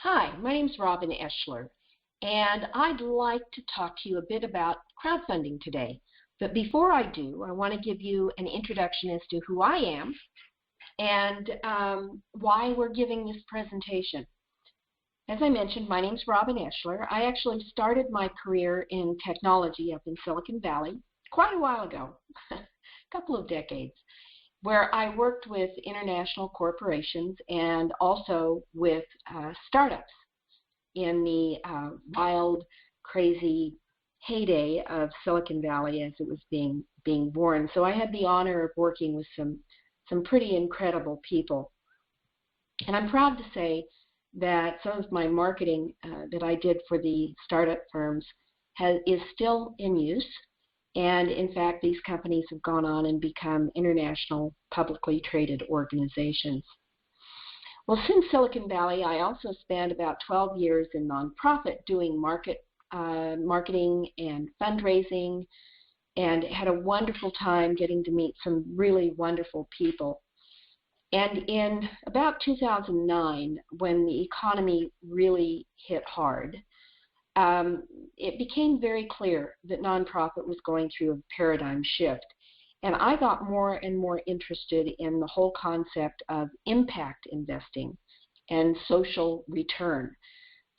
Hi, my name is Robin Eschler, and I'd like to talk to you a bit about crowdfunding today. But before I do, I want to give you an introduction as to who I am and why we're giving this presentation. As I mentioned, my name is Robin Eschler. I actually started my career in technology up in Silicon Valley quite a while ago, a couple of decades, where I worked with international corporations and also with startups in the wild, crazy heyday of Silicon Valley as it was being born. So I had the honor of working with some pretty incredible people. And I'm proud to say that some of my marketing that I did for the startup firms is still in use. And in fact, these companies have gone on and become international publicly traded organizations. Well, since Silicon Valley, I also spent about 12 years in nonprofit doing marketing and fundraising, and had a wonderful time getting to meet some really wonderful people. And in about 2009, when the economy really hit hard, it became very clear that nonprofit was going through a paradigm shift. And I got more and more interested in the whole concept of impact investing and social return.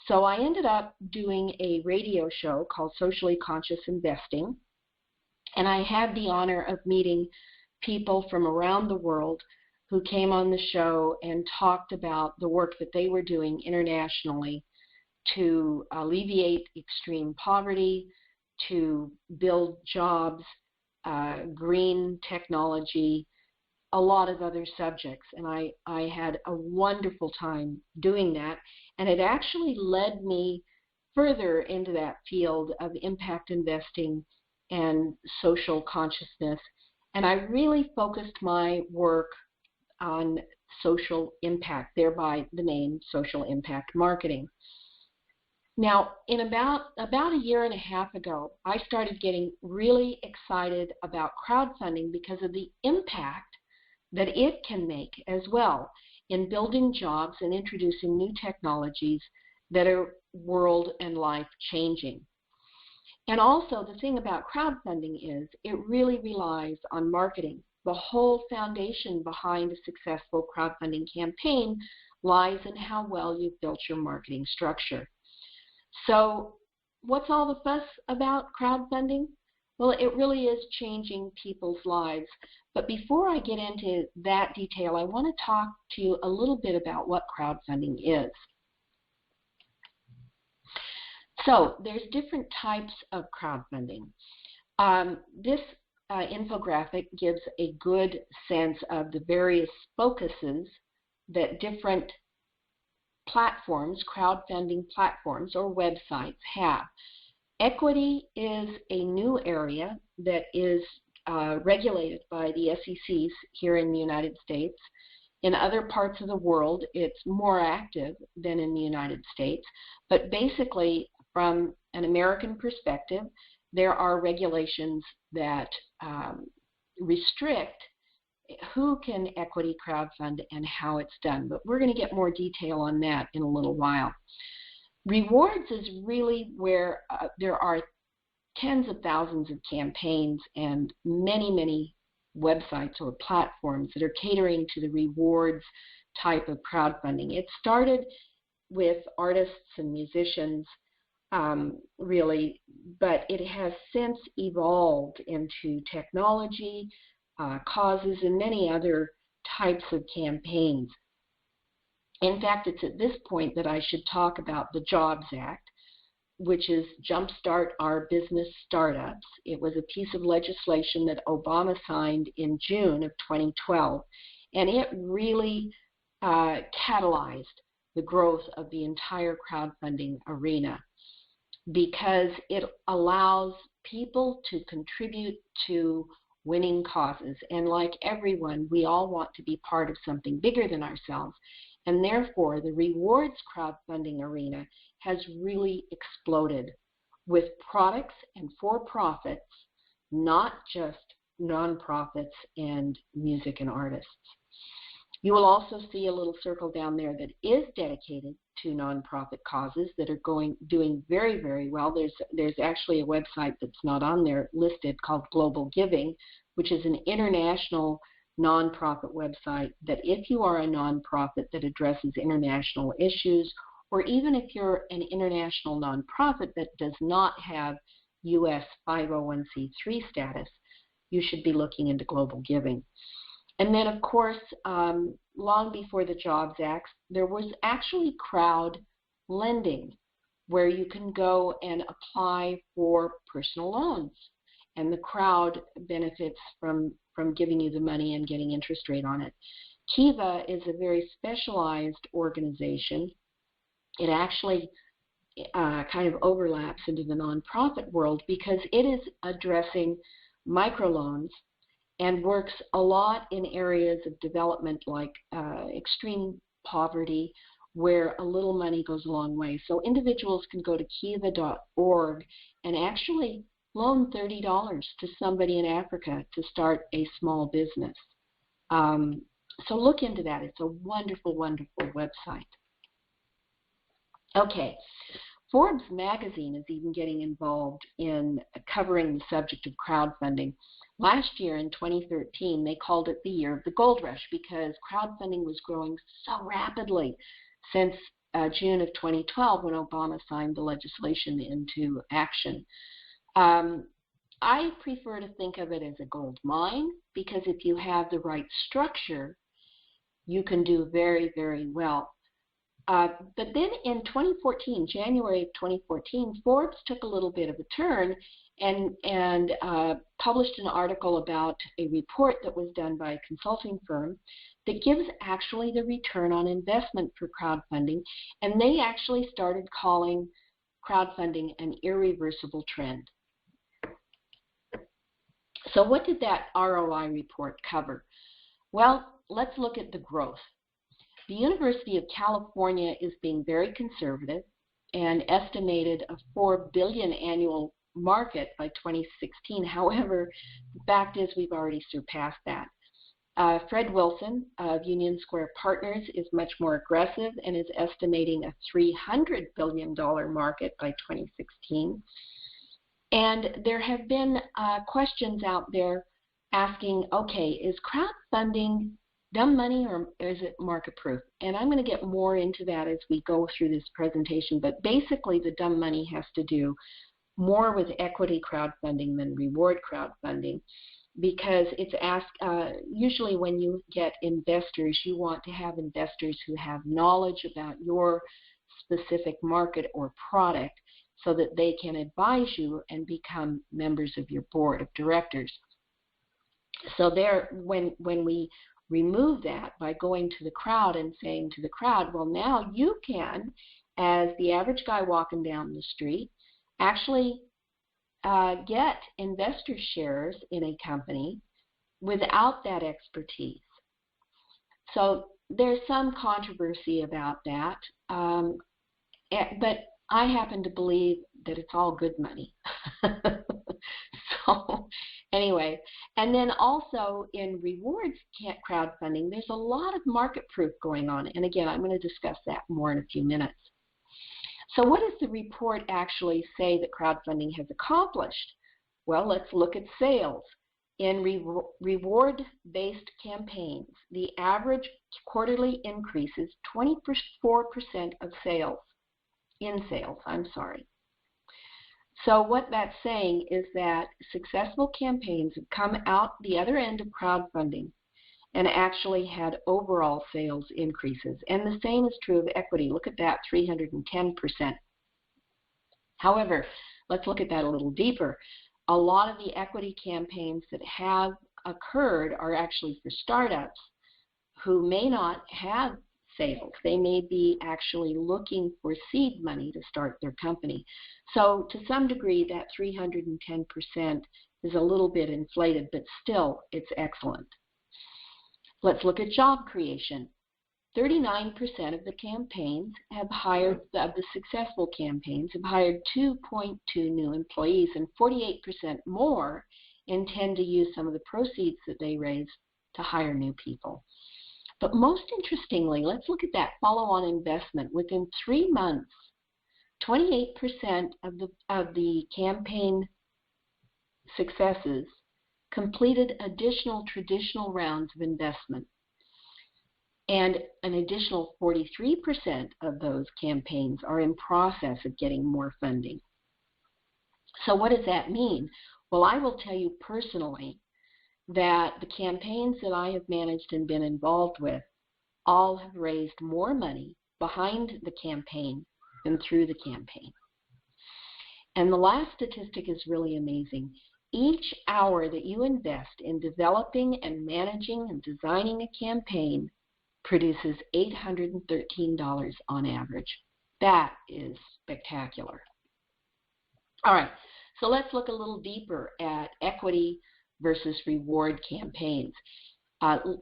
So I ended up doing a radio show called Socially Conscious Investing. And I had the honor of meeting people from around the world who came on the show and talked about the work that they were doing internationally to alleviate extreme poverty, to build jobs, green technology, a lot of other subjects. And I had a wonderful time doing that. And it actually led me further into that field of impact investing and social consciousness. And I really focused my work on social impact, thereby the name Social Impact Marketing. Now, in about a year and a half ago, I started getting really excited about crowdfunding because of the impact that it can make as well in building jobs and introducing new technologies that are world and life changing. And also, the thing about crowdfunding is it really relies on marketing. The whole foundation behind a successful crowdfunding campaign lies in how well you've built your marketing structure. So what's all the fuss about crowdfunding? Well, it really is changing people's lives. But before I get into that detail, I want to talk to you a little bit about what crowdfunding is. So there's different types of crowdfunding. This infographic gives a good sense of the various focuses that different platforms, crowdfunding platforms or websites have. Equity is a new area that is regulated by the SECs here in the United States. In other parts of the world, it's more active than in the United States. But basically, from an American perspective, there are regulations that restrict who can equity crowdfund and how it's done. But we're going to get more detail on that in a little while. Rewards is really where there are tens of thousands of campaigns and many websites or platforms that are catering to the rewards type of crowdfunding. It started with artists and musicians, really, but it has since evolved into technology, causes, and many other types of campaigns. In fact, it's at this point that I should talk about the Jobs Act, which is Jumpstart Our Business Startups. It was a piece of legislation that Obama signed in June of 2012, and it really catalyzed the growth of the entire crowdfunding arena because it allows people to contribute to winning causes. And like everyone, we all want to be part of something bigger than ourselves. And therefore, the rewards crowdfunding arena has really exploded with products and for-profits, not just nonprofits and music and artists. You will also see a little circle down there that is dedicated to nonprofit causes that are doing very, very well. There's actually a website that's not on there listed called Global Giving, which is an international nonprofit website that if you are a nonprofit that addresses international issues, or even if you're an international nonprofit that does not have U.S. 501c3 status, you should be looking into Global Giving. And then, of course, long before the Jobs Act, there was actually crowd lending, where you can go and apply for personal loans, and the crowd benefits from giving you the money and getting interest rate on it. Kiva is a very specialized organization. It actually kind of overlaps into the nonprofit world because it is addressing microloans and works a lot in areas of development like extreme poverty, where a little money goes a long way. So individuals can go to kiva.org and actually loan $30 to somebody in Africa to start a small business. So look into that. It's a wonderful, wonderful website. Okay, Forbes magazine is even getting involved in covering the subject of crowdfunding. Last year in 2013, they called it the year of the gold rush because crowdfunding was growing so rapidly since June of 2012 when Obama signed the legislation into action. I prefer to think of it as a gold mine because if you have the right structure, you can do very, very well. But then in 2014, January of 2014, Forbes took a little bit of a turn and published an article about a report that was done by a consulting firm that gives actually the return on investment for crowdfunding, and they actually started calling crowdfunding an irreversible trend. So what did that ROI report cover? Well, let's look at the growth. The University of California is being very conservative and estimated a $4 billion annual market by 2016. However, the fact is we've already surpassed that. Fred Wilson of Union Square Partners is much more aggressive and is estimating a $300 billion market by 2016. And there have been questions out there asking, okay, is crowdfunding dumb money or is it market proof? And I'm going to get more into that as we go through this presentation, but basically the dumb money has to do more with equity crowdfunding than reward crowdfunding, because it's usually when you get investors, you want to have investors who have knowledge about your specific market or product so that they can advise you and become members of your board of directors. So there, when we remove that by going to the crowd and saying to the crowd, well, now you can, as the average guy walking down the street, actually get investor shares in a company without that expertise. So there's some controversy about that, but I happen to believe that it's all good money. So anyway, and then also in rewards crowdfunding, there's a lot of market proof going on. And again, I'm going to discuss that more in a few minutes. So what does the report actually say that crowdfunding has accomplished? Well, let's look at sales. In reward-based campaigns, the average quarterly increase is 24% of sales, in sales, I'm sorry. So what that's saying is that successful campaigns have come out the other end of crowdfunding and actually had overall sales increases. And the same is true of equity. Look at that, 310%. However, let's look at that a little deeper. A lot of the equity campaigns that have occurred are actually for startups who may not have sales. They may be actually looking for seed money to start their company. So to some degree, that 310% is a little bit inflated, but still it's excellent. Let's look at job creation. 39% of the campaigns have hired, of the successful campaigns, have hired 2.2 new employees, and 48% more intend to use some of the proceeds that they raise to hire new people. But most interestingly, let's look at that follow-on investment. Within 3 months, 28% of the campaign successes completed additional traditional rounds of investment. And an additional 43% of those campaigns are in process of getting more funding. So what does that mean? Well, I will tell you personally that the campaigns that I have managed and been involved with all have raised more money behind the campaign than through the campaign. And the last statistic is really amazing. Each hour that you invest in developing and managing and designing a campaign produces $813 on average. That is spectacular. All right, so let's look a little deeper at equity versus reward campaigns.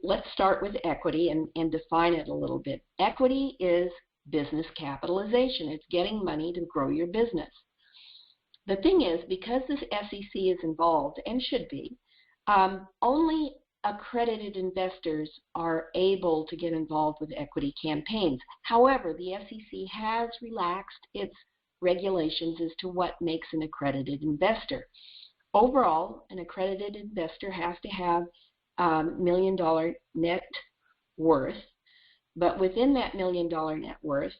Let's start with equity and define it a little bit. Equity is business capitalization. It's getting money to grow your business. The thing is, because this SEC is involved, and should be, only accredited investors are able to get involved with equity campaigns. However, the SEC has relaxed its regulations as to what makes an accredited investor. Overall, an accredited investor has to have $1 million net worth, but within that $1 million net worth,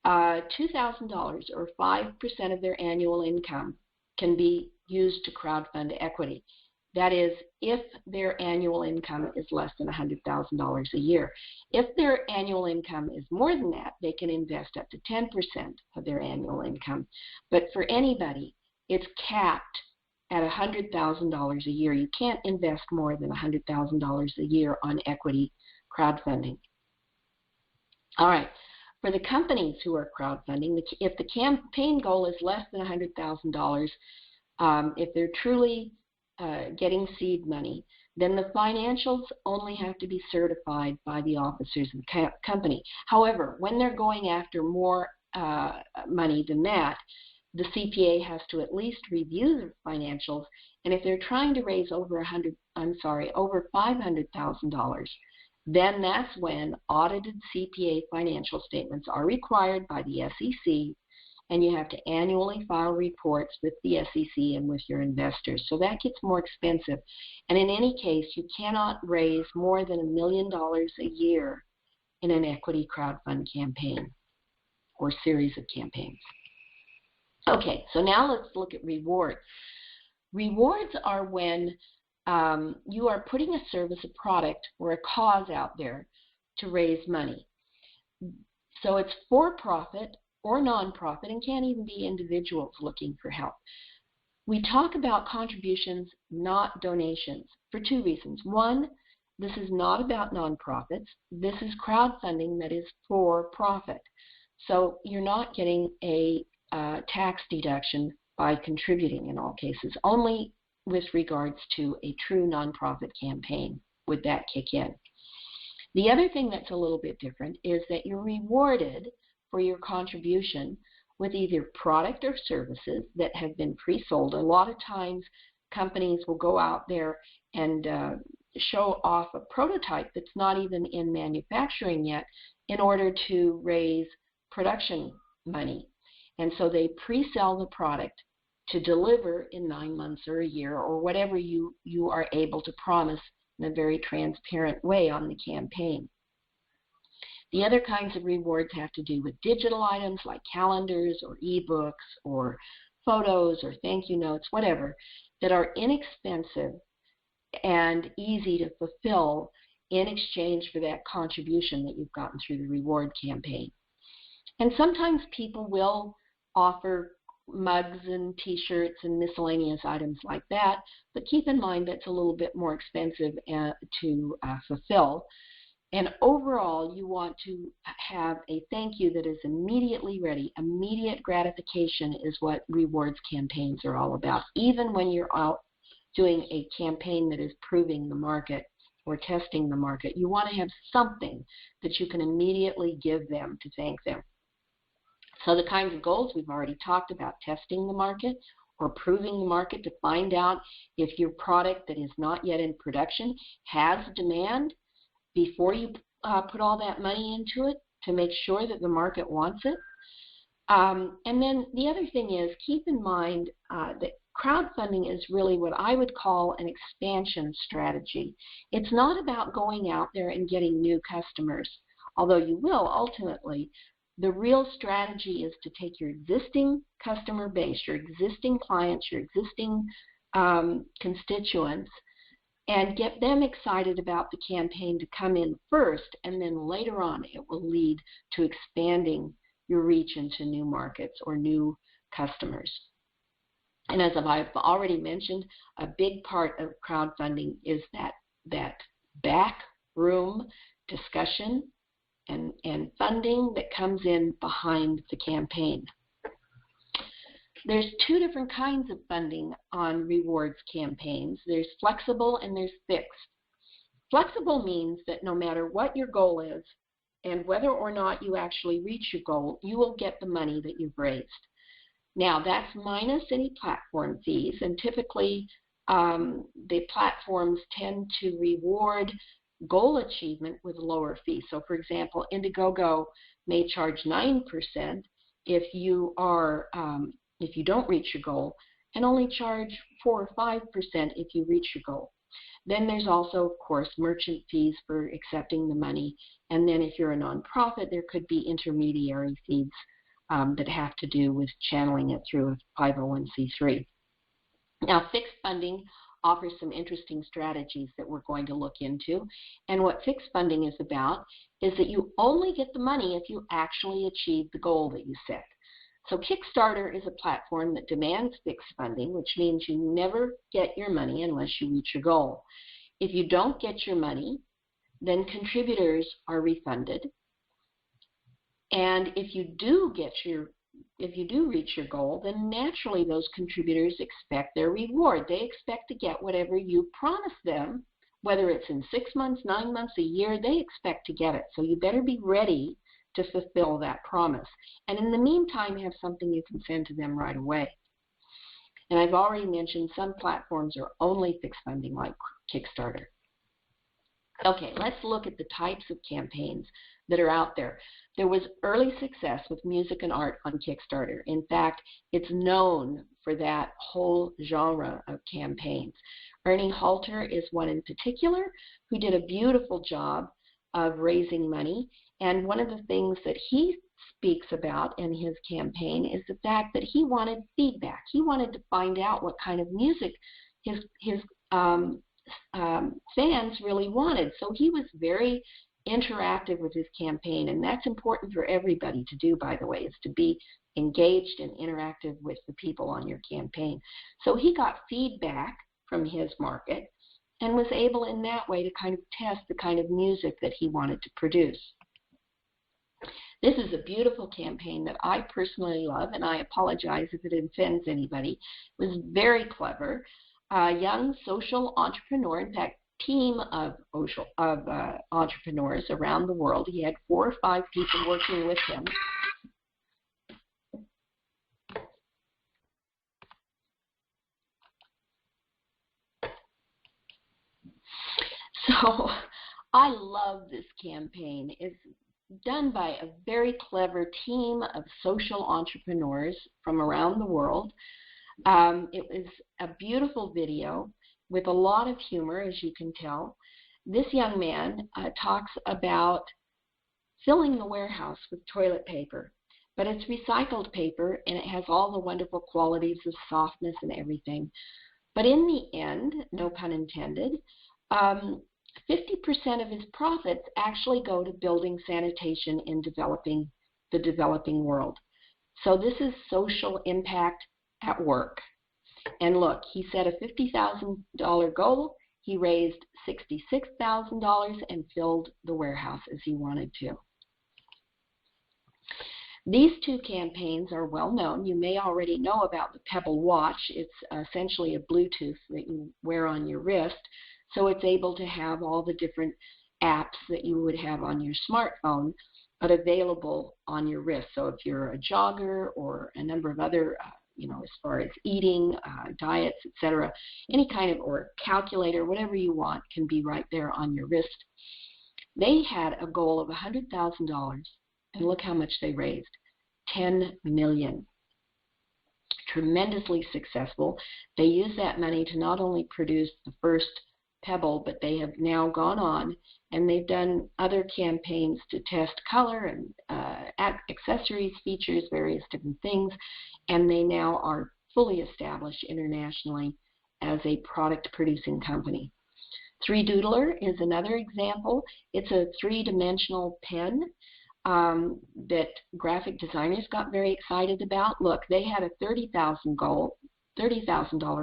$2,000 or 5% of their annual income can be used to crowdfund equity. That is, if their annual income is less than $100,000 a year. If their annual income is more than that, they can invest up to 10% of their annual income. But for anybody, it's capped at $100,000 a year. You can't invest more than $100,000 a year on equity crowdfunding. All right. For the companies who are crowdfunding, if the campaign goal is less than $100,000, if they're truly getting seed money, then the financials only have to be certified by the officers of the company. However, when they're going after more money than that, the CPA has to at least review the financials, and if they're trying to raise over $500,000, then that's when audited CPA financial statements are required by the SEC, and you have to annually file reports with the SEC and with your investors. So that gets more expensive. And in any case, you cannot raise more than $1 million a year in an equity crowdfund campaign or series of campaigns. Okay, so now let's look at rewards. Rewards are when you are putting a service, a product, or a cause out there to raise money. So it's for-profit or nonprofit, and can't even be individuals looking for help. We talk about contributions, not donations, for two reasons. One, this is not about nonprofits. This is crowdfunding that is for profit. So you're not getting a tax deduction by contributing in all cases. Only with regards to a true nonprofit campaign would that kick in. The other thing that's a little bit different is that you're rewarded for your contribution with either product or services that have been pre-sold. A lot of times companies will go out there and show off a prototype that's not even in manufacturing yet in order to raise production money. And so they pre-sell the product to deliver in 9 months or a year or whatever you are able to promise in a very transparent way on the campaign. The other kinds of rewards have to do with digital items like calendars or ebooks or photos or thank you notes, whatever, that are inexpensive and easy to fulfill in exchange for that contribution that you've gotten through the reward campaign. And sometimes people will offer mugs and t-shirts and miscellaneous items like that, but keep in mind that's a little bit more expensive to fulfill. And overall, you want to have a thank you that is immediately ready. Immediate gratification is what rewards campaigns are all about. Even when you're out doing a campaign that is proving the market or testing the market, you want to have something that you can immediately give them to thank them. So the kinds of goals we've already talked about: testing the market or proving the market to find out if your product that is not yet in production has demand before you put all that money into it to make sure that the market wants it. And then the other thing is, keep in mind that crowdfunding is really what I would call an expansion strategy. It's not about going out there and getting new customers, although you will ultimately. The real strategy is to take your existing customer base, your existing clients, your existing constituents, and get them excited about the campaign to come in first, and then later on it will lead to expanding your reach into new markets or new customers. And as I've already mentioned, a big part of crowdfunding is that back room discussion and funding that comes in behind the campaign. There's two different kinds of funding on rewards campaigns. There's flexible and there's fixed. Flexible means that no matter what your goal is and whether or not you actually reach your goal, you will get the money that you've raised. Now, that's minus any platform fees, and typically the platforms tend to reward goal achievement with a lower fee. So, for example, Indiegogo may charge 9% if you don't reach your goal, and only charge 4 or 5% if you reach your goal. Then there's also, of course, merchant fees for accepting the money, and then if you're a nonprofit, there could be intermediary fees that have to do with channeling it through a 501c3. Now, fixed funding offers some interesting strategies that we're going to look into, and what fixed funding is about is that you only get the money if you actually achieve the goal that you set. So Kickstarter is a platform that demands fixed funding, which means you never get your money unless you reach your goal. If you don't get your money, then contributors are refunded. And if you do reach your goal, then naturally those contributors expect their reward. They expect to get whatever you promised them, whether it's in 6 months, 9 months, a year, they expect to get it. So you better be ready to fulfill that promise. And in the meantime, have something you can send to them right away. And I've already mentioned some platforms are only fixed funding, like Kickstarter. Okay, let's look at the types of campaigns that are out there. There was early success with music and art on Kickstarter. In fact, it's known for that whole genre of campaigns. Ernie Halter is one in particular who did a beautiful job of raising money. And one of the things that he speaks about in his campaign is the fact that he wanted feedback. He wanted to find out what kind of music his fans really wanted. So he was very interactive with his campaign, and that's important for everybody to do, by the way, is to be engaged and interactive with the people on your campaign. So he got feedback from his market and was able in that way to kind of test the kind of music that he wanted to produce. This is a beautiful campaign that I personally love, and I apologize if it offends anybody. It was very clever. A young social entrepreneur, in fact, team of entrepreneurs around the world. He had 4 or 5 people working with him. So I love this campaign. It's done by a very clever team of social entrepreneurs from around the world. It was a beautiful video with a lot of humor, as you can tell. This young man talks about filling the warehouse with toilet paper, but it's recycled paper and it has all the wonderful qualities of softness and everything. But in the end, no pun intended, 50% of his profits actually go to building sanitation in the developing world. So this is social impact at work. And look, he set a $50,000 goal. He raised $66,000 and filled the warehouse as he wanted to. These 2 campaigns are well known. You may already know about the Pebble watch. It's essentially a Bluetooth that you wear on your wrist. So it's able to have all the different apps that you would have on your smartphone, but available on your wrist. So if you're a jogger or a number of other, as far as eating, diets, etc., any kind of, or calculator, whatever you want, can be right there on your wrist. They had a goal of $100,000, and look how much they raised, $10 million. Tremendously successful. They used that money to not only produce the first Pebble, but they have now gone on and they've done other campaigns to test color and accessories, features, various different things, and they now are fully established internationally as a product producing company. 3Doodler is another example. It's a three-dimensional pen that graphic designers got very excited about. Look, they had a $30,000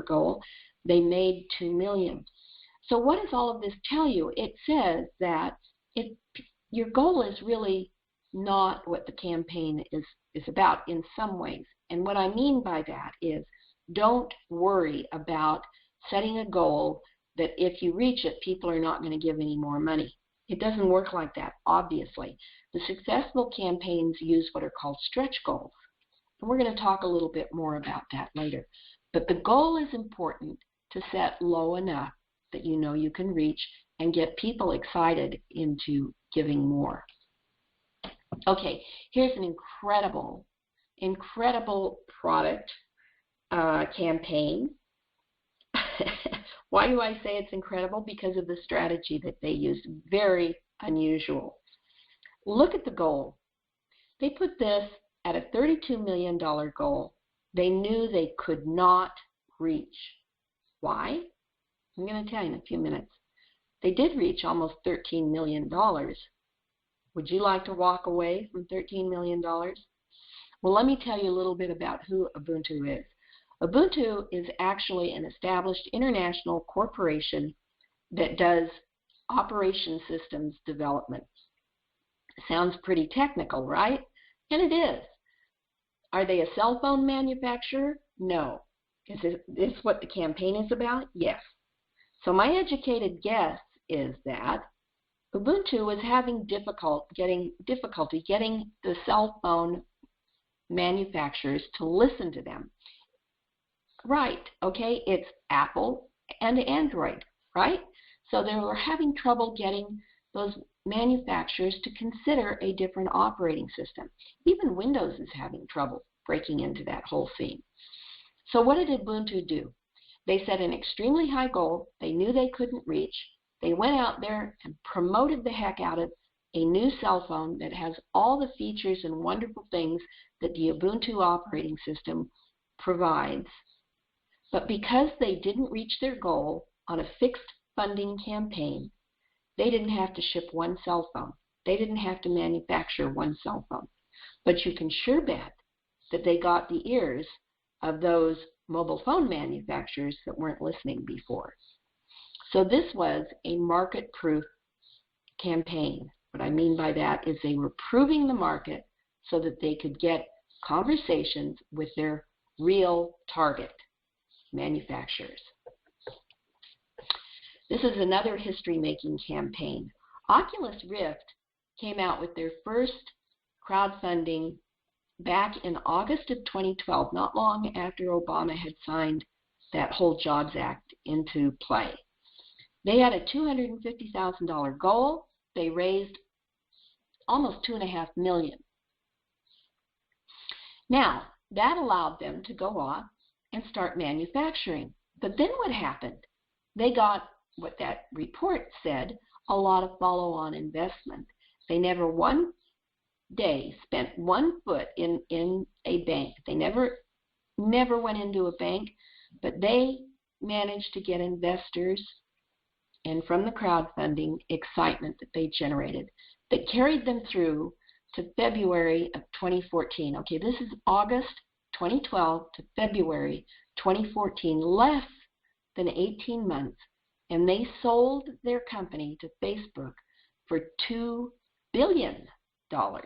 goal. They made $2 million. So what does all of this tell you? It says that your goal is really not what the campaign is about in some ways. And what I mean by that is don't worry about setting a goal that if you reach it, people are not going to give any more money. It doesn't work like that, obviously. The successful campaigns use what are called stretch goals. And we're going to talk a little bit more about that later. But the goal is important to set low enough that you know you can reach and get people excited into giving more. Okay, here's an incredible product campaign. Why do I say it's incredible? Because of the strategy that they used. Very unusual. Look at the goal. They put this at a $32 million goal. They knew they could not reach. Why? I'm going to tell you in a few minutes. They did reach almost $13 million. Would you like to walk away from $13 million? Well, let me tell you a little bit about who Ubuntu is. Ubuntu is actually an established international corporation that does operation systems development. Sounds pretty technical, right? And it is. Are they a cell phone manufacturer? No. Is this what the campaign is about? Yes. So my educated guess is that Ubuntu was having difficulty getting the cell phone manufacturers to listen to them. Right, okay, it's Apple and Android, right? So they were having trouble getting those manufacturers to consider a different operating system. Even Windows is having trouble breaking into that whole scene. So what did Ubuntu do? They set an extremely high goal they knew they couldn't reach. They went out there and promoted the heck out of a new cell phone that has all the features and wonderful things that the Ubuntu operating system provides. But because they didn't reach their goal on a fixed funding campaign, they didn't have to ship one cell phone. They didn't have to manufacture one cell phone. But you can sure bet that they got the ears of those mobile phone manufacturers that weren't listening before. So this was a market-proof campaign. What I mean by that is they were proving the market so that they could get conversations with their real target manufacturers. This is another history-making campaign. Oculus Rift came out with their first crowdfunding back in August of 2012, not long after Obama had signed that whole Jobs Act into play. They had a $250,000 goal. They raised almost $2.5 million. Now, that allowed them to go off and start manufacturing. But then what happened? They got, what that report said, a lot of follow-on investment. They never one day spent 1 foot in a bank. They never went into a bank, but they managed to get investors, and from the crowdfunding excitement that they generated, that carried them through to February of 2014. Okay, this is August 2012 to February 2014, less than 18 months, and they sold their company to Facebook for $2 billion. $2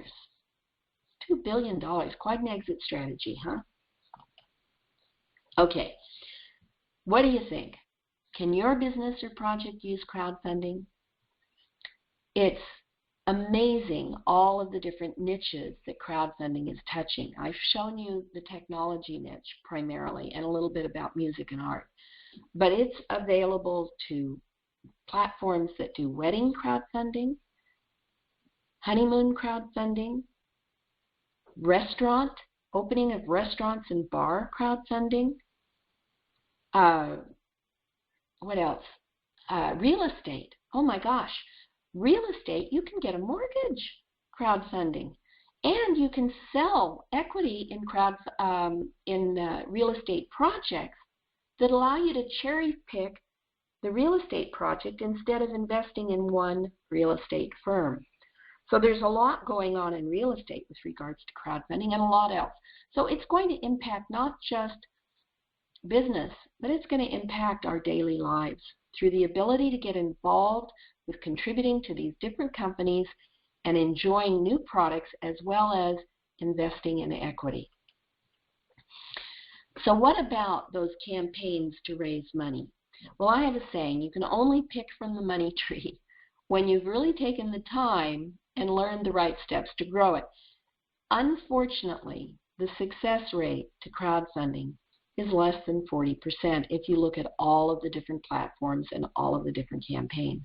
billion, quite an exit strategy, huh? Okay, what do you think? Can your business or project use crowdfunding? It's amazing all of the different niches that crowdfunding is touching. I've shown you the technology niche primarily and a little bit about music and art. But it's available to platforms that do wedding crowdfunding, honeymoon crowdfunding, opening of restaurants and bar crowdfunding. What else? Real estate. Oh my gosh. Real estate, you can get a mortgage crowdfunding. And you can sell equity in real estate projects that allow you to cherry pick the real estate project instead of investing in one real estate firm. So there's a lot going on in real estate with regards to crowdfunding and a lot else. So it's going to impact not just business, but it's going to impact our daily lives through the ability to get involved with contributing to these different companies and enjoying new products as well as investing in equity. So what about those campaigns to raise money? Well, I have a saying, you can only pick from the money tree when you've really taken the time and learned the right steps to grow it. Unfortunately, the success rate to crowdfunding is less than 40% if you look at all of the different platforms and all of the different campaigns.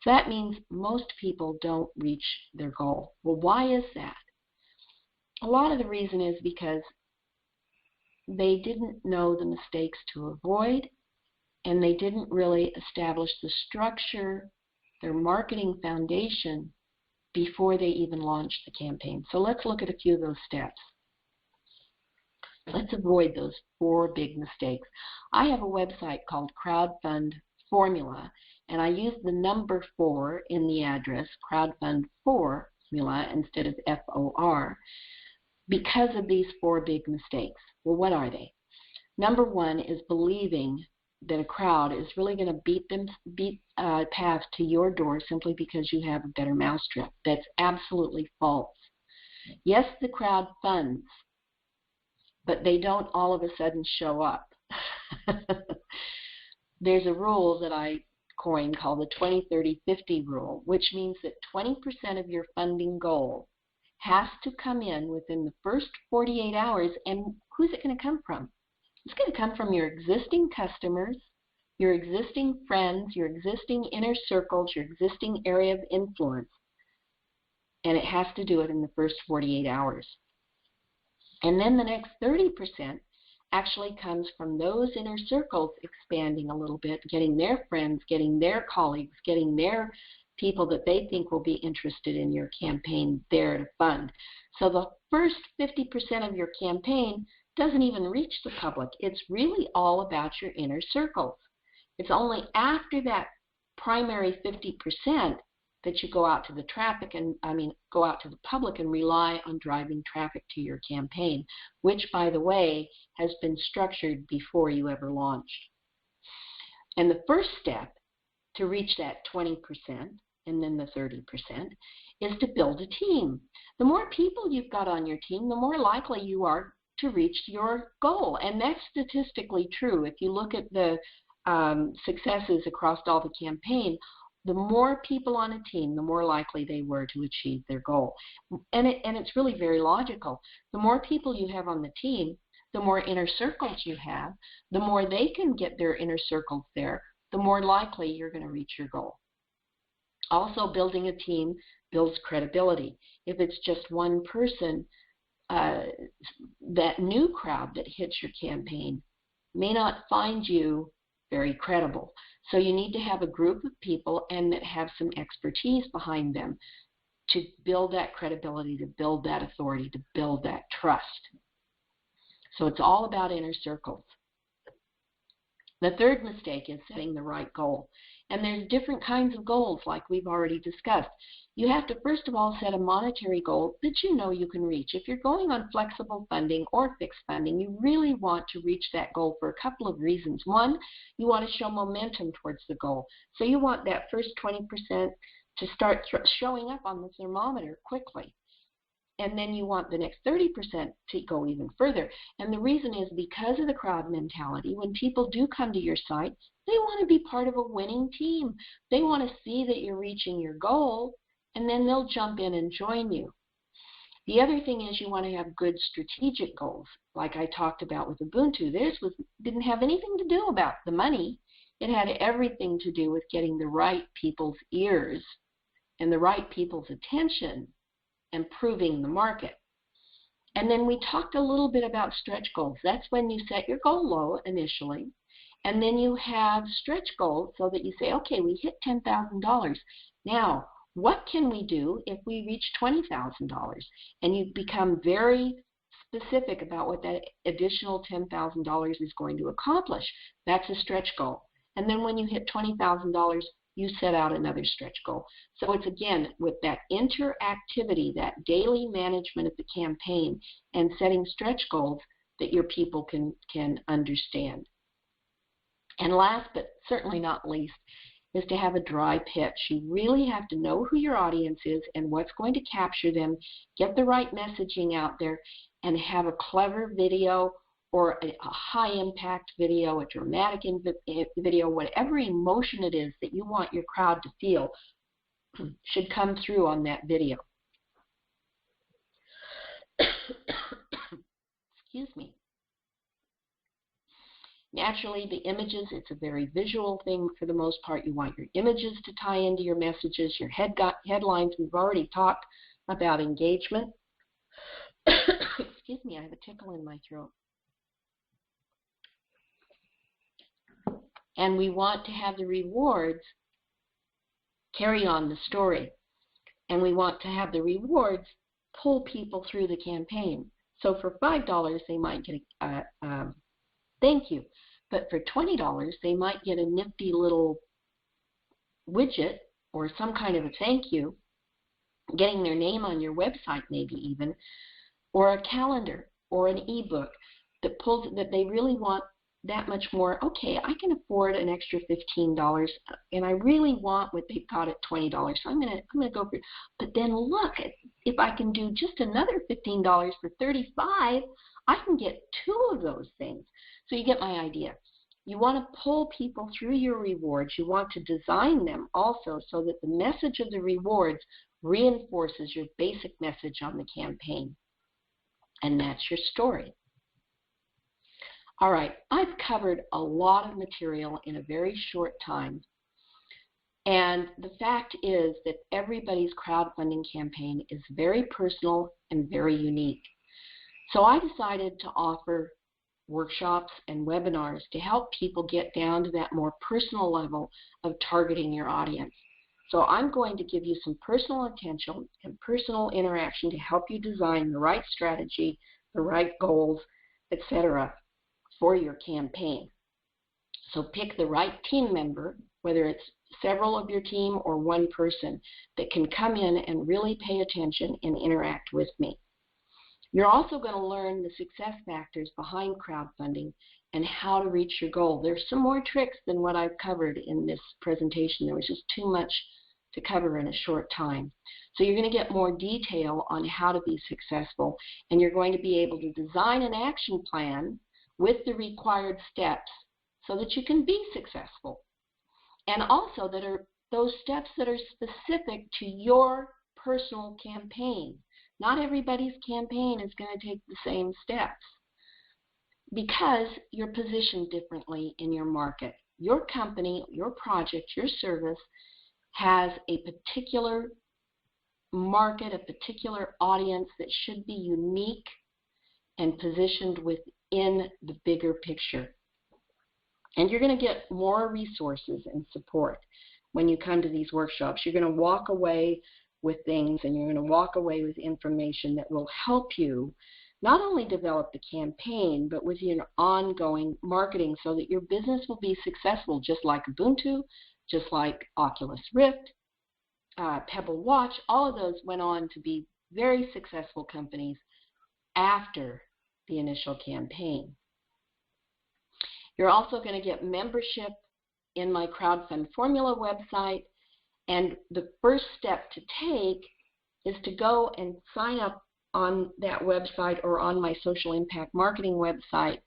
So that means most people don't reach their goal. Well, why is that? A lot of the reason is because they didn't know the mistakes to avoid, and they didn't really establish the structure, their marketing foundation, before they even launched the campaign. So let's look at a few of those steps. Let's avoid those 4 big mistakes. I have a website called Crowdfund Formula, and I use the number 4 in the address, Crowdfund Formula, instead of FOR, because of these 4 big mistakes. Well, what are they? Number 1 is believing that a crowd is really going to beat a path to your door simply because you have a better mousetrap. That's absolutely false. Yes, the crowd funds, but they don't all of a sudden show up. There's a rule that I coined called the 20-30-50 rule, which means that 20% of your funding goal has to come in within the first 48 hours. And who's it going to come from? It's going to come from your existing customers, your existing friends, your existing inner circles, your existing area of influence. And it has to do it in the first 48 hours. And then the next 30% actually comes from those inner circles expanding a little bit, getting their friends, getting their colleagues, getting their people that they think will be interested in your campaign there to fund. So the first 50% of your campaign doesn't even reach the public. It's really all about your inner circles. It's only after that primary 50% that you go out to the go out to the public and rely on driving traffic to your campaign, which, by the way, has been structured before you ever launched. And the first step to reach that 20% and then the 30% is to build a team. The more people you've got on your team, the more likely you are to reach your goal. And that's statistically true. If you look at the successes across all the campaign, the more people on a team, the more likely they were to achieve their goal. And it's really very logical. The more people you have on the team, the more inner circles you have, the more they can get their inner circles there, the more likely you're going to reach your goal. Also, building a team builds credibility. If it's just one person, that new crowd that hits your campaign may not find you very credible. So you need to have a group of people and that have some expertise behind them to build that credibility, to build that authority, to build that trust. So it's all about inner circles. The third mistake is setting the right goal. And there's different kinds of goals like we've already discussed. You have to first of all set a monetary goal that you know you can reach. If you're going on flexible funding or fixed funding, you really want to reach that goal for a couple of reasons. One, you want to show momentum towards the goal. So you want that first 20% to start showing up on the thermometer quickly. And then you want the next 30% to go even further. And the reason is because of the crowd mentality. When people do come to your site, they want to be part of a winning team. They want to see that you're reaching your goal, and then they'll jump in and join you. The other thing is you want to have good strategic goals. Like I talked about with Ubuntu, theirs didn't have anything to do about the money. It had everything to do with getting the right people's ears and the right people's attention and proving the market. And then we talked a little bit about stretch goals. That's when you set your goal low initially, and then you have stretch goals so that you say, okay, we hit $10,000. Now, what can we do if we reach $20,000? And you become very specific about what that additional $10,000 is going to accomplish. That's a stretch goal. And then when you hit $20,000, you set out another stretch goal. So it's, again, with that interactivity, that daily management of the campaign and setting stretch goals that your people can understand. And last but certainly not least is to have a dry pitch. You really have to know who your audience is and what's going to capture them, get the right messaging out there, and have a clever video or a high-impact video, a dramatic video, whatever emotion it is that you want your crowd to feel should come through on that video. Excuse me. Naturally, the images, it's a very visual thing for the most part. You want your images to tie into your messages, your headlines. We've already talked about engagement. Excuse me, I have a tickle in my throat. And we want to have the rewards carry on the story. And we want to have the rewards pull people through the campaign. So for $5, they might get a thank you. But for $20, they might get a nifty little widget or some kind of a thank you, getting their name on your website maybe even, or a calendar or an ebook that pulls that they really want that much more. Okay, I can afford an extra $15, and I really want what they've got at $20, so I'm gonna go for it. But then look, if I can do just another $15 for $35, I can get 2 of those things. So you get my idea. You want to pull people through your rewards. You want to design them also so that the message of the rewards reinforces your basic message on the campaign. And that's your story. All right, I've covered a lot of material in a very short time. And the fact is that everybody's crowdfunding campaign is very personal and very unique. So I decided to offer workshops and webinars to help people get down to that more personal level of targeting your audience. So I'm going to give you some personal attention and personal interaction to help you design the right strategy, the right goals, etc. for your campaign. So pick the right team member, whether it's several of your team or one person, that can come in and really pay attention and interact with me. You're also going to learn the success factors behind crowdfunding and how to reach your goal. There's some more tricks than what I've covered in this presentation. There was just too much to cover in a short time. So you're going to get more detail on how to be successful, and you're going to be able to design an action plan with the required steps so that you can be successful. And also that are those steps that are specific to your personal campaign. Not everybody's campaign is going to take the same steps because you're positioned differently in your market. Your company, your project, your service has a particular market, a particular audience that should be unique and positioned within the bigger picture. And you're going to get more resources and support when you come to these workshops. You're going to walk away with things, and you're going to walk away with information that will help you not only develop the campaign, but with your ongoing marketing so that your business will be successful, just like Ubuntu, just like Oculus Rift, Pebble Watch. All of those went on to be very successful companies after the initial campaign. You're also going to get membership in my Crowdfund Formula website. And the first step to take is to go and sign up on that website or on my social impact marketing website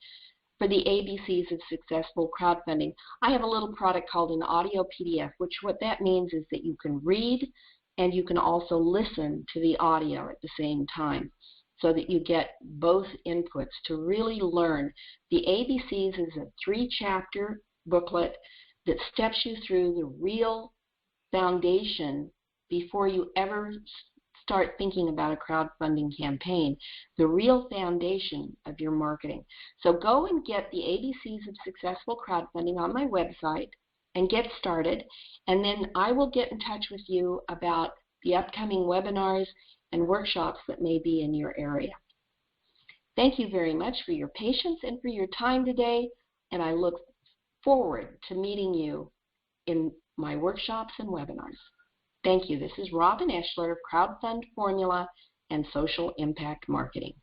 for the ABCs of successful crowdfunding. I have a little product called an audio PDF, which what that means is that you can read and you can also listen to the audio at the same time so that you get both inputs to really learn. The ABCs is a 3-chapter booklet that steps you through the real foundation before you ever start thinking about a crowdfunding campaign, the real foundation of your marketing. So go and get the ABCs of successful crowdfunding on my website and get started, and then I will get in touch with you about the upcoming webinars and workshops that may be in your area. Thank you very much for your patience and for your time today, and I look forward to meeting you in my workshops and webinars. Thank you. This is Robin Eschler of Crowdfund Formula and Social Impact Marketing.